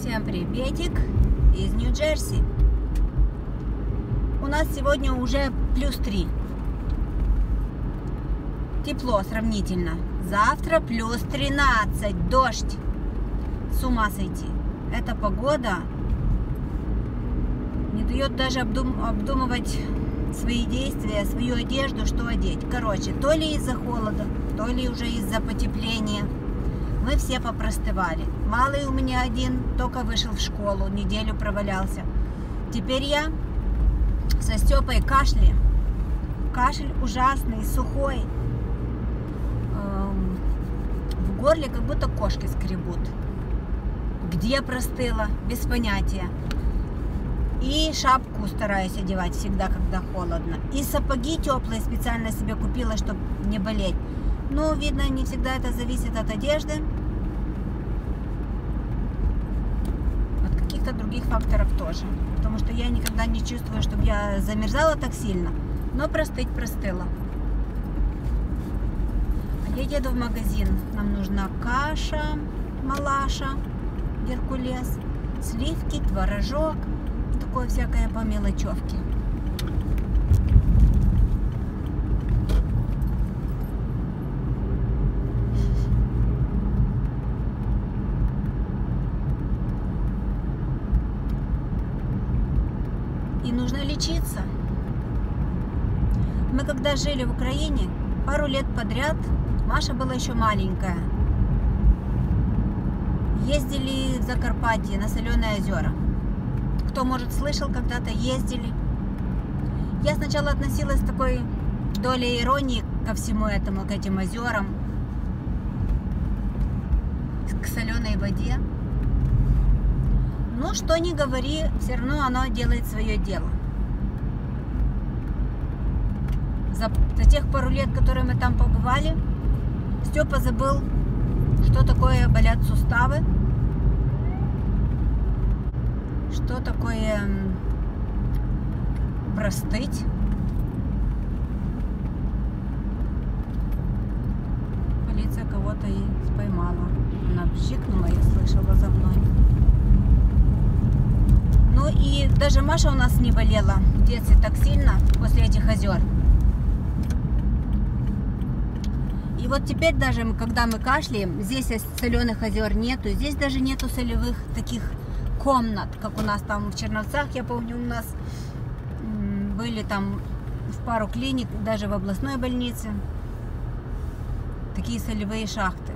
Всем приветик из Нью-Джерси. У нас сегодня уже +3. Тепло сравнительно. Завтра +13. Дождь. С ума сойти. Эта погода не дает даже обдумывать свои действия, свою одежду, что одеть. Короче, то ли из-за холода, то ли уже из-за потепления. Мы все попростывали. Малый у меня один только вышел в школу, неделю провалялся. Теперь я со Степой кашляем. Кашель ужасный, сухой. В горле как будто кошки скребут. Где простыла? Без понятия. И шапку стараюсь одевать всегда, когда холодно. И сапоги теплые специально себе купила, чтобы не болеть. Но, видно, не всегда это зависит от одежды. От каких-то других факторов тоже. Потому что я никогда не чувствую, чтобы я замерзала так сильно. Но простыть простыла. Я еду в магазин. Нам нужна каша, малаша, геркулес, сливки, творожок. Такое всякое по мелочевке. И нужно лечиться. Мы когда жили в Украине, пару лет подряд, Маша была еще маленькая, ездили в Закарпатье на Соленые озера. Кто, может, слышал, когда-то ездили. Я сначала относилась с такой долей иронии ко всему этому, к этим озерам, к соленой воде. Но что ни говори, все равно оно делает свое дело. За тех пару лет, которые мы там побывали, Степа забыл, что такое болят суставы, что такое простыть. Полиция кого-то и поймала. Она пшикнула, я слышала за мной. Ну и даже Маша у нас не болела в детстве так сильно после этих озер. И вот теперь даже, когда мы кашляем, здесь соленых озер нету, здесь даже нету солевых таких комнат, как у нас там в Черновцах. Я помню, у нас были там в пару клиник, даже в областной больнице, такие солевые шахты,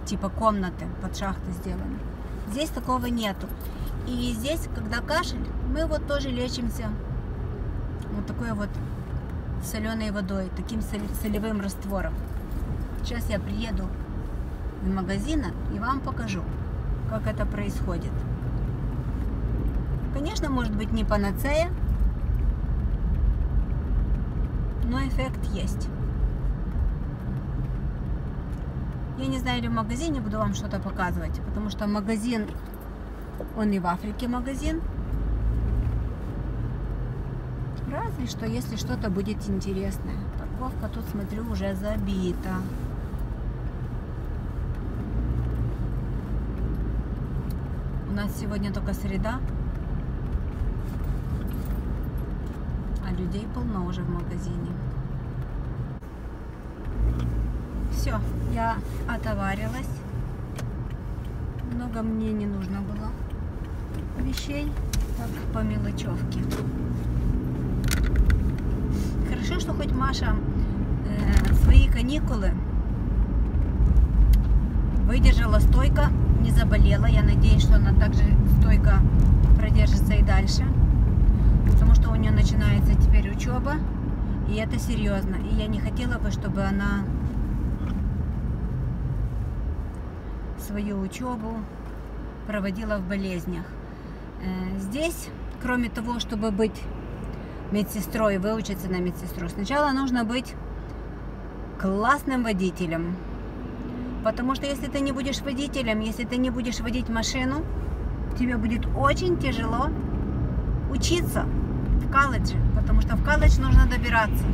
типа комнаты под шахты сделаны. Здесь такого нету. И здесь, когда кашель, мы вот тоже лечимся вот такой вот соленой водой, таким солевым раствором. Сейчас я приеду в магазин и вам покажу, как это происходит. Конечно, может быть не панацея, но эффект есть. Я не знаю, или в магазине буду вам что-то показывать, потому что магазин, он и в Африке магазин. Разве что, если что-то будет интересное. Парковка тут, смотрю, уже забита. У нас сегодня только среда. А людей полно уже в магазине. Все, я отоварилась. Много мне не нужно было вещей, так по мелочевке. Хорошо, что хоть Маша свои каникулы выдержала стойко, не заболела. Я надеюсь, что она также стойко продержится и дальше. Потому что у нее начинается теперь учеба, и это серьезно. И я не хотела бы, чтобы она свою учебу проводила в болезнях. Здесь, кроме того, чтобы быть медсестрой, выучиться на медсестру, сначала нужно быть классным водителем. Потому что если ты не будешь водителем, если ты не будешь водить машину, тебе будет очень тяжело учиться в колледже, потому что в колледж нужно добираться.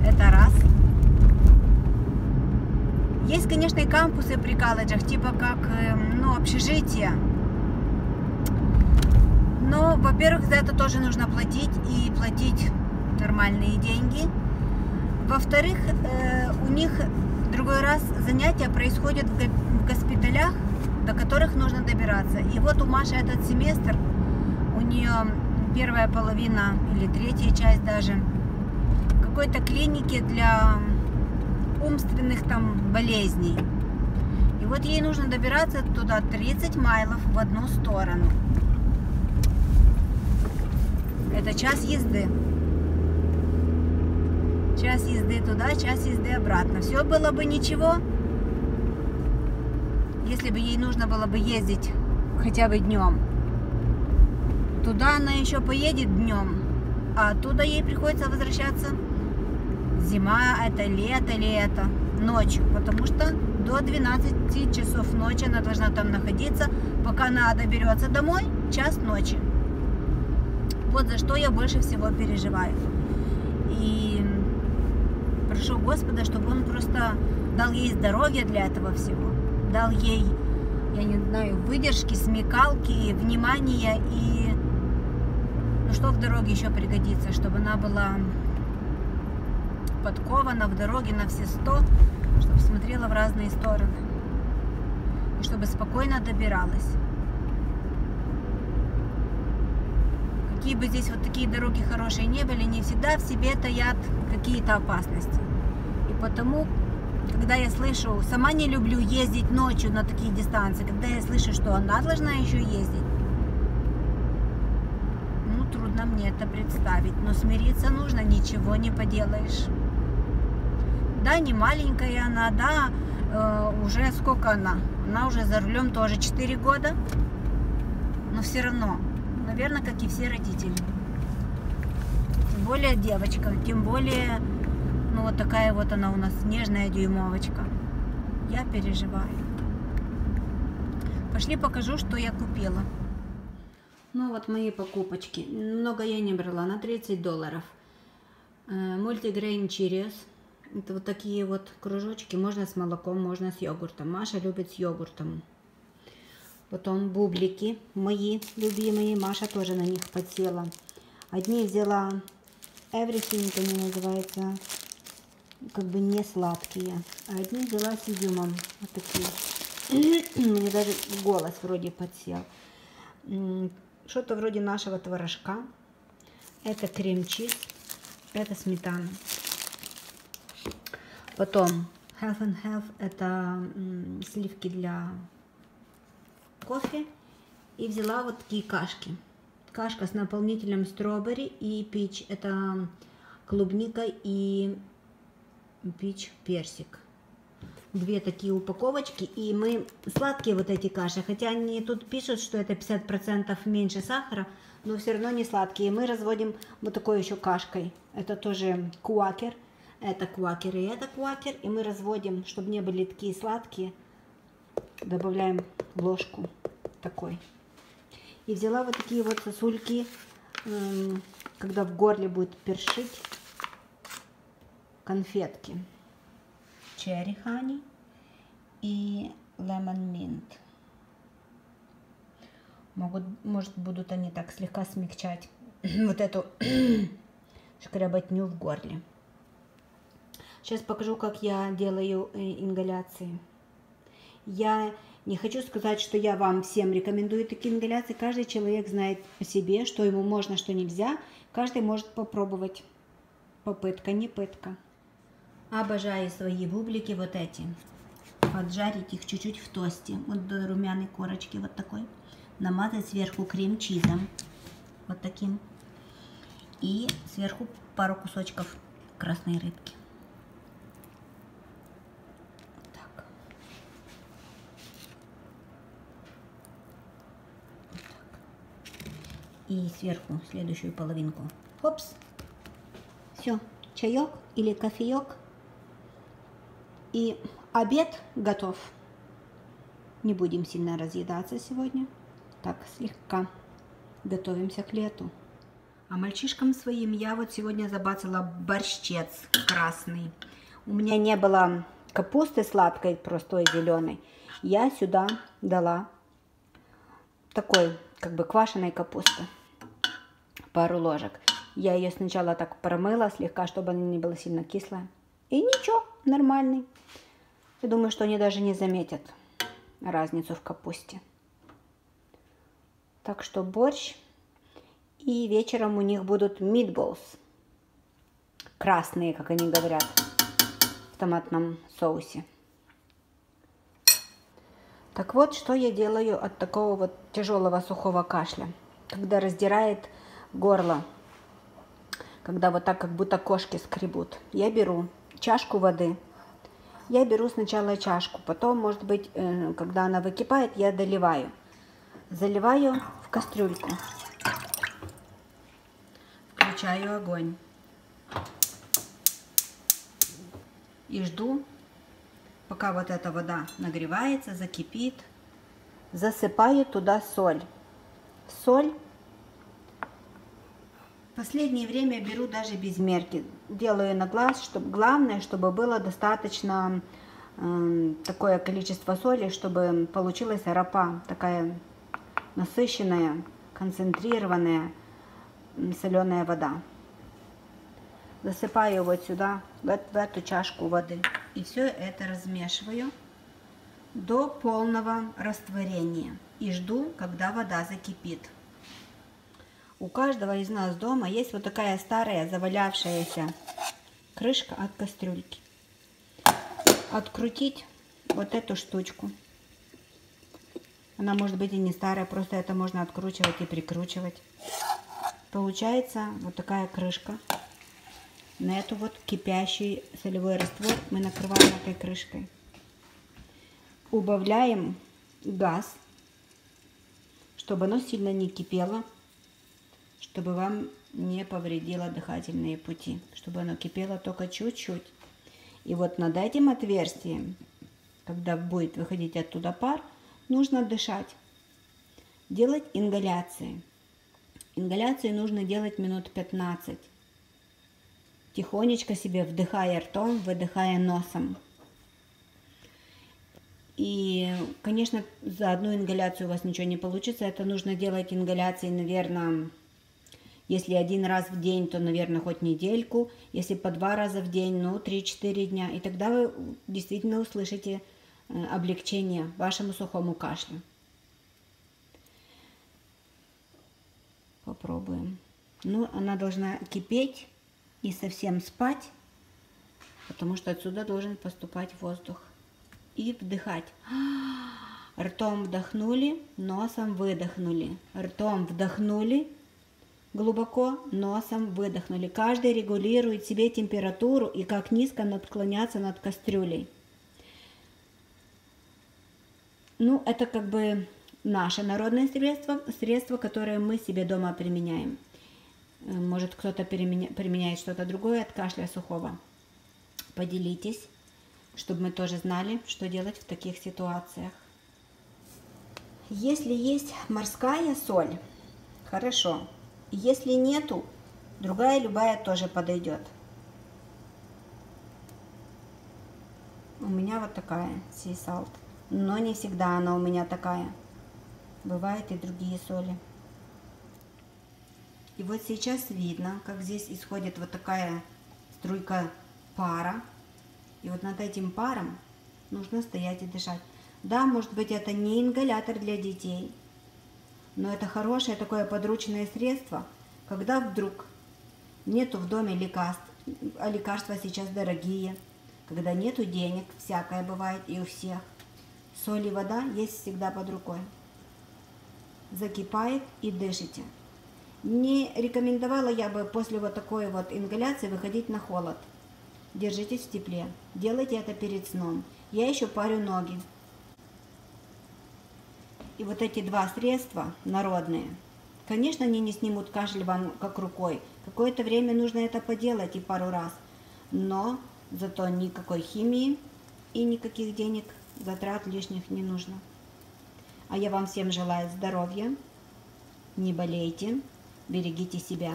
Это раз. Есть, конечно, и кампусы при колледжах, типа как, ну, общежития. Но, во-первых, за это тоже нужно платить, и платить нормальные деньги. Во-вторых, у них другой раз занятия происходят в госпиталях, до которых нужно добираться. И вот у Маши этот семестр, у нее первая половина или третья часть даже, в какой-то клинике для умственных там болезней. И вот ей нужно добираться туда 30 майлов в одну сторону. Это час езды. Час езды туда, час езды обратно. Все было бы ничего, если бы ей нужно было бы ездить хотя бы днем. Туда она еще поедет днем, а оттуда ей приходится возвращаться. Зима это, лето, ночью, потому что до 12 часов ночи она должна там находиться, пока она доберется домой, час ночи. Вот за что я больше всего переживаю. И прошу Господа, чтобы Он просто дал ей здоровье для этого всего, дал ей, я не знаю, выдержки, смекалки, внимания и ну что в дороге еще пригодится, чтобы она была подкована в дороге на все 100, чтобы смотрела в разные стороны и чтобы спокойно добиралась. Какие бы здесь вот такие дороги хорошие не были, не всегда в себе таят какие-то опасности. И потому, когда я слышу, сама не люблю ездить ночью на такие дистанции, когда я слышу, что она должна еще ездить, ну, трудно мне это представить. Но смириться нужно, ничего не поделаешь. Да, не маленькая она, да, уже сколько она? Она уже за рулем тоже 4 года, но все равно, наверное, как и все родители. Тем более девочка, тем более, ну вот такая вот она у нас нежная дюймовочка. Я переживаю. Пошли покажу, что я купила. Ну вот мои покупочки. Много я не брала, на $30. Multigrain Cheerios. Это вот такие вот кружочки. Можно с молоком, можно с йогуртом. Маша любит с йогуртом. Потом бублики мои любимые. Маша тоже на них подсела. Одни взяла Everything, они называются, как бы не сладкие. А одни взяла с изюмом. Вот такие. Мне даже голос вроде подсел. Что-то вроде нашего творожка. Это крем-чиз. Это сметана. Потом Health and Health, это сливки для кофе. И взяла вот такие кашки. Кашка с наполнителем стробери и пич. Это клубника и пич персик. Две такие упаковочки. И мы сладкие вот эти каши. Хотя они тут пишут, что это 50% меньше сахара. Но все равно не сладкие. Мы разводим вот такой еще кашкой. Это тоже квакер. Это квакер и это квакер. И мы разводим, чтобы не были такие сладкие. Добавляем ложку такой. И взяла вот такие вот сосульки, когда в горле будет першить, конфетки. Cherry Honey и Lemon Mint. Может, будут они так слегка смягчать вот эту шкряботню в горле. Сейчас покажу, как я делаю ингаляции. Я не хочу сказать, что я вам всем рекомендую такие ингаляции. Каждый человек знает по себе, что ему можно, что нельзя. Каждый может попробовать. Попытка, не пытка. Обожаю свои бублики вот эти. Поджарить их чуть-чуть в тосте. Вот до румяной корочки вот такой. Намазать сверху крем-чизом. Вот таким. И сверху пару кусочков красной рыбки. И сверху следующую половинку. Хопс. Все. Чаек или кофеек. И обед готов. Не будем сильно разъедаться сегодня. Так, слегка готовимся к лету. А мальчишкам своим я вот сегодня забацала борщец красный. У меня не было капусты сладкой, простой зеленой. Я сюда дала такой, как бы квашеной капусты. пару ложек. Я ее сначала так промыла слегка, чтобы она не была сильно кислая. И ничего, нормальный. Я думаю, что они даже не заметят разницу в капусте. Так что борщ. И вечером у них будут meatballs. Красные, как они говорят, в томатном соусе. Так вот, что я делаю от такого вот тяжелого сухого кашля. Когда раздирает горло, когда вот так, как будто кошки скребут. Я беру чашку воды. Я беру сначала чашку, потом, может быть, когда она выкипает, я доливаю. Заливаю в кастрюльку. Включаю огонь. И жду, пока вот эта вода нагревается, закипит. Засыпаю туда соль. Соль. В последнее время беру даже без мерки. Делаю на глаз, чтобы главное, чтобы было достаточно такое количество соли, чтобы получилась рапа, такая насыщенная, концентрированная соленая вода. Засыпаю вот сюда, в эту чашку воды. И все это размешиваю до полного растворения. И жду, когда вода закипит. У каждого из нас дома есть вот такая старая завалявшаяся крышка от кастрюльки. Открутить вот эту штучку. Она может быть и не старая, просто это можно откручивать и прикручивать. Получается вот такая крышка. На эту вот кипящий солевой раствор мы накрываем этой крышкой. Убавляем газ, чтобы оно сильно не кипело, чтобы вам не повредило дыхательные пути, чтобы оно кипело только чуть-чуть. И вот над этим отверстием, когда будет выходить оттуда пар, нужно дышать, делать ингаляции. Ингаляции нужно делать минут 15. Тихонечко себе вдыхая ртом, выдыхая носом. И, конечно, за одну ингаляцию у вас ничего не получится. Это нужно делать ингаляции, наверное, если один раз в день, то, наверное, хоть недельку. Если по 2 раза в день, ну, 3-4 дня. И тогда вы действительно услышите облегчение вашему сухому кашлю. Попробуем. Ну, она должна кипеть и совсем спать, потому что отсюда должен поступать воздух. И вдыхать. Ртом вдохнули, носом выдохнули. Ртом вдохнули глубоко, носом выдохнули. Каждый регулирует себе температуру и как низко наклоняться над кастрюлей. Ну, это как бы наше народное средство, которое мы себе дома применяем. Может, кто-то применяет что-то другое от кашля сухого. Поделитесь, чтобы мы тоже знали, что делать в таких ситуациях. Если есть морская соль, хорошо. Если нету, другая любая тоже подойдет. У меня вот такая sea salt. Но не всегда она у меня такая. Бывают и другие соли. И вот сейчас видно, как здесь исходит вот такая струйка пара. И вот над этим паром нужно стоять и дышать. Да, может быть, это не ингалятор для детей, но это хорошее такое подручное средство, когда вдруг нету в доме лекарств, а лекарства сейчас дорогие, когда нету денег, всякое бывает и у всех. Соль и вода есть всегда под рукой. Закипает и дышите. Не рекомендовала я бы после вот такой вот ингаляции выходить на холод. Держитесь в тепле. Делайте это перед сном. Я еще парю ноги. И вот эти два средства народные, конечно, они не снимут кашель вам как рукой. Какое-то время нужно это поделать и пару раз. Но зато никакой химии и никаких денег, затрат лишних не нужно. А я вам всем желаю здоровья. Не болейте. Берегите себя.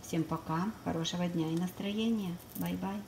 Всем пока. Хорошего дня и настроения. Бай-бай.